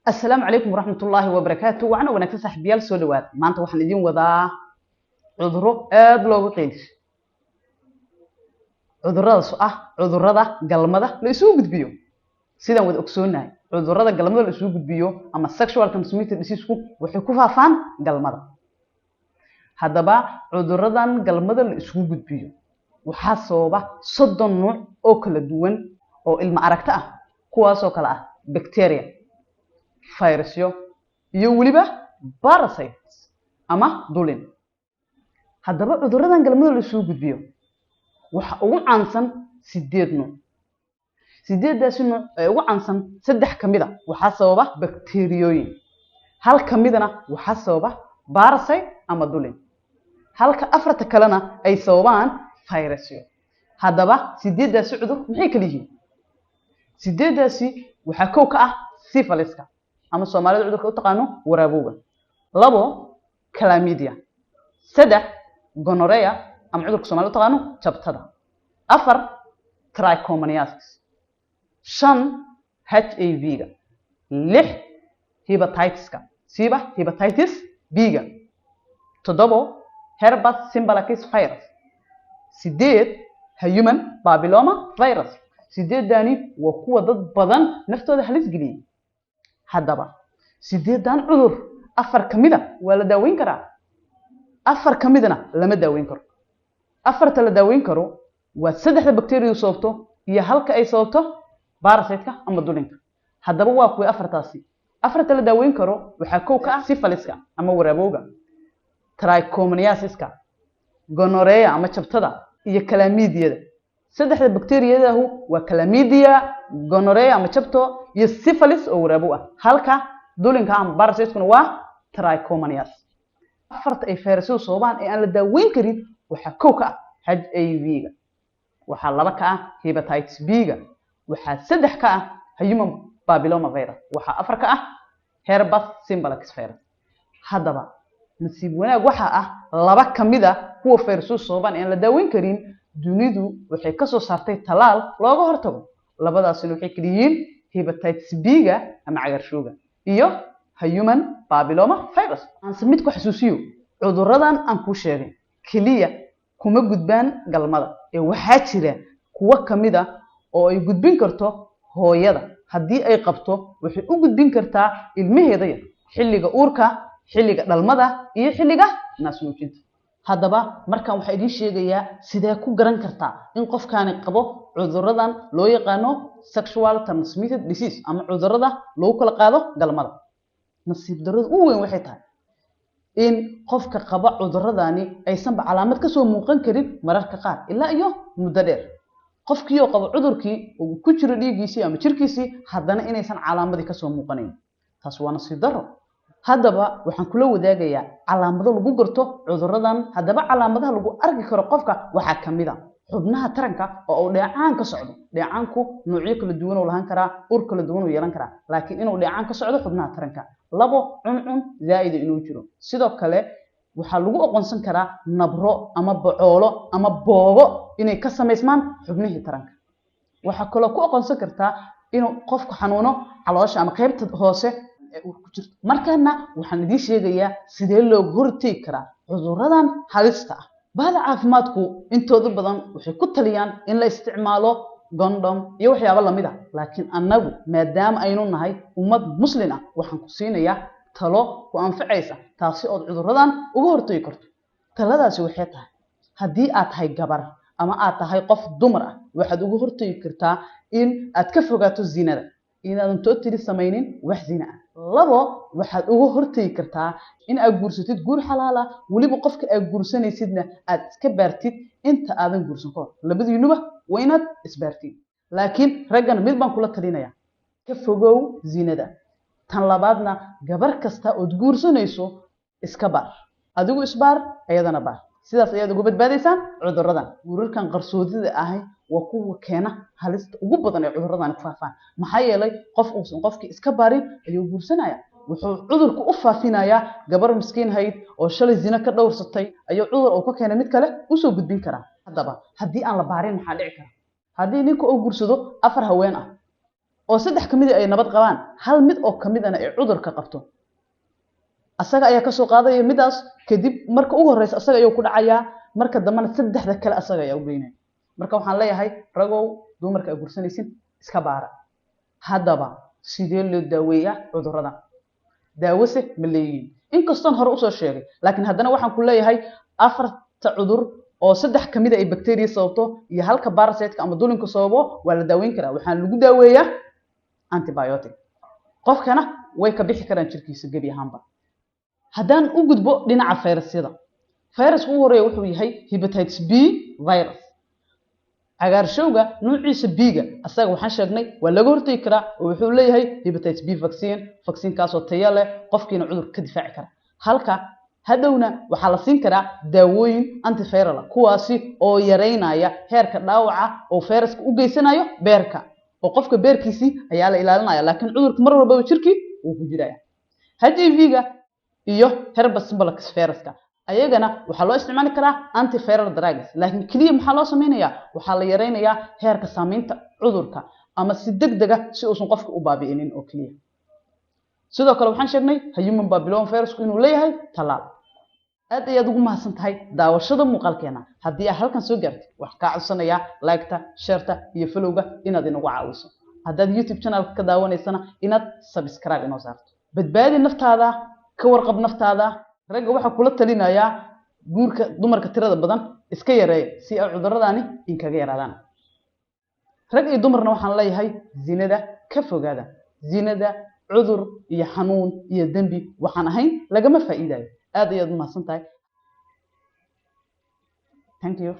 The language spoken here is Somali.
السلام عليكم ورحمة الله وبركاته وأنا ونكسر صاحبيال سولوات ما أنت وحنا اليوم وضع عذره لو قيدش عذره عذره قلمده ليسوق بيو سيدا ود أكسونا عذره قلمده ليسوق بيو أما sexual transmitted disease وحكوها فان قلمده هذا بقى عذره قلمده ليسوق بيو وحاسوبة صدق نوع أكل دوون أو المعركة كواسو كلا بكتيريا فيروسيو iyo waliba parasites ama dulin hadaba cuduradan galmada la soo gudbiyo waxa ugu caansan 8 nooc 8daas nooc ee ugu caansan 3 kamida waxa sababa bakteeriyooyin hal kamidana waxa sababa parasite ama dulin halka afarta kalena ay sababaan fayruusyo hadaba 8daas cudur maxay kala yihiin 8daasi waxa koow ka ah syphiliska ama Soomaalidu cudurka u taqaano waraabowga labo chlamydia saddex gonorrhea ama cudurka Soomaalidu u taqaano jabtada afar trichomoniasis shan HIV-ga lix hepatitis-ka siba hepatitis B-ga toddobo herpes simplex virus sideed human papilloma virus sideedani waa kuwa dad badan naftooda halis geliyay haddaba 8dan cudur afar kamida waa la daaweyn karaa afar kamidana lama daaweyn karo afarta la daaweyn karo waa saddexda bakteeriyo sababto iyo halka ay sababto parasite-ka ama dulinka haddaba waa kuwa afartaasi afarta la daaweyn karo waxa koow ka ah syphiliska ama waraabowga trichomoniasiska gonorrhea ama jabtada iyo chlamydia saddexda bakteeriyadahu waa chlamydia gonorrhea ama jabto iyo syphilis oo waraabow ah halka dulinka ama parasite-kuna waa trichomoniasis afarta ay fayruusyadu sababaan ee aan la daaweyn karin waxa koow ka ah HIV-ga waxa laba ka ah hepatitis B-ga waxa saddex ka ah human papilloma virus waxa afar ka ah herpes simplex virus haddaba nasiib wanaag waxa ah laba kamida kuwa fayruusyadu sababaan ee aan la daaweyn karin dunidu waxay ka soo saartay talaal looga hortago labadaasina waxay kala yihiin hepatitis B-ga ama cagaarshowga iyo human papilloma virus aan mid ku xasuusiyo cuduradan aan ku sheegay kaliya kuma gudbaan galmada ee waxa jira kuwa kamida oo ay gudbin karto hooyada hadii ay qabto waxay u gudbin kartaa ilmaheeda yar xilliga uurka xilliga dhalmada iyo xilliga naasnuujinta haddaba markaan waxa idin sheegayaa sidee ku garan kartaa in qofkaani qabo cuduradan loo yaqaano sexual transmitted disease ama cudurada loo kala qaado galmada nasiib darrada ugu weyn waxay tahay in qofka qaba cuduradani aysan ba calaamad ka soo muuqan karin mararka qaar ilaa iyo muddo dheer qofkii oo qaba cudurkii uu ku jiro dhiigiisii ama jirkiisii haddana inaysan calaamadi ka soo muuqanayn taas waa nasiib darro haddaba waxaan kula wadaagayaa calaamado lagu garto cuduradan haddaba calaamadaha lagu arki karo qofka waxa kamid ah xubnaha taranka oo uu dheecaan ka socdo dheecaanku noocyo kala duwan oo lahan karaa ur kala duwan oo yeelan karaa laakiin inuu dheecaan ka socdo xubnaha taranka labo cuncun zaa'id inuu jiro sidoo kale waxa lagu aqoonsan karaa nabro ama bocoolo ama boobo inay ka sameysmaan xubnihii taranka waxa kale ku aqoonsan kartaa inuu qofku xanuuno caloosha ama qaybta hoose markaana waxaan idin sheegayaa sidee loo hortagi karaa cuduradan halista ah bahda caafimaadku intooda badan waxay ku taliyaan in la isticmaalo condom iyo waxyaabo lamid ah laakiin annagu maadaama aynu nahay ummad muslim ah waxaan ku siinayaa talo ku anfacaysa taasi oo cuduradan uga hortagi karto taladaasi waxay tahay haddii aad tahay gabar ama aad tahay qof dumar ah waxaad uga hortagi kartaa in aad ka fogaato zinada inaadan tootiri samaynin wax zina ah labo waxaad uga hortagi kartaa in aad guursatid guur xalaal ah waliba qofka aad guursanaysidna aad iska baartid inta aadan guursan kor labadiinuba waa inaad isbaartid laakiin raggan mid baan kula talinayaa ka fogow zinada tan labaadna gabar kasta oo guursanayso iska baar adigu isbaar ayadana baar sidaas ayaad uga badbaadaysaan cuduradan guurarkan qarsoodida ahay waa kuwa keena halista ugu badan ee cuduradan ku faafaan maxaa yeelay qofkii iska baarin ayuu guursanaya wuxuu cudurku u faafinayaa gabar miskiin hayd oo shalay zina ka dhowrsatay ayuu cudur oo ka keenay mid kale u soo gudbin karaa haddaba haddii aan la baarin maxaa dhici kara haddii ninku uu guursado afar haween ah oo saddex kamid ay nabad qabaan hal mid oo kamidana ay cudurka qabto asaga ayaa ka soo qaadaya midaas kadib marka ugu horeysa asaga ayuu ku dhacayaa marka dambana saddexda kale asaga ayaa u geynaya marka waxaan leeyahay ragow dumarka ay gursanaysin iska baara haddaba sidee loo daaweeyaa cudurrada daawose ma leeyihiin inkastoon hore usoo sheegay laakiin haddana waxaan ku leeyahay afarta cudur oo saddex kamid ay bacteria sababto iyo halka parasite ama dulinka sababo waa la daaweyn karaa waxaan lagu daaweeyaa antibiotic qofkana way ka bixi karaan jirkiisa gebi ahaanba haddaan u gudbo dhinaca fayrasyada fayraska ugu horeeya wuxuu yahay hepatitis B virus cagaarshowga nuuciisa B-ga asaga waxaan sheegnay waa laga hortagi karaa oo wuxuu leeyahay hepatitis B vaccine kaasoo tayo leh qofkiina cudur ka difaaci kara halka hadhowna waxaa la siin karaa daawooyin antiviral kuwaasi oo yareynaya heerka dhaawaca oo fayraska u geysanayo beerka oo qofka beerkiisii ayaa la ilaalinaya laakiin cudurka mar walba jirkii uu ku jiraya HIV-ga iyo herpes simplex viruska ayagana waxaa loo isticmaali karaa antiviral drugs laakiin kaliya maxaa loo sameeyaa waxaa la yareynayaa heerka saameynta cudurka ama si degdeg ah si uusan qofka u baabi'inin oo kaliya sidoo kale waxaan sheegnay human papillomavirus inuu leeyahay talaal aad ayaad ugu mahadsan tahay daawashada muuqaalkeena haddii aad halkan soo gaartay waxaan kaa codsanayaa like-ta share-ta iyo follow-ga inaad inagu caawiso haddaad YouTube channel-ka ka daawanaysana inaad subscribe inoo saarto badbaadi naftaada ka warqab naftaada ragga waxa kula talinayaa guurka dumarka tirada badan iska yareeya si ay cudurradani inkaga yaraadaan rag iyo dumarna waxaan leeyahay zinada ka fogaada zinada cudur iyo xanuun iyo dambi waxaan ahayn lagama faa'iidayo aad ayaad u mahadsan tahay thank you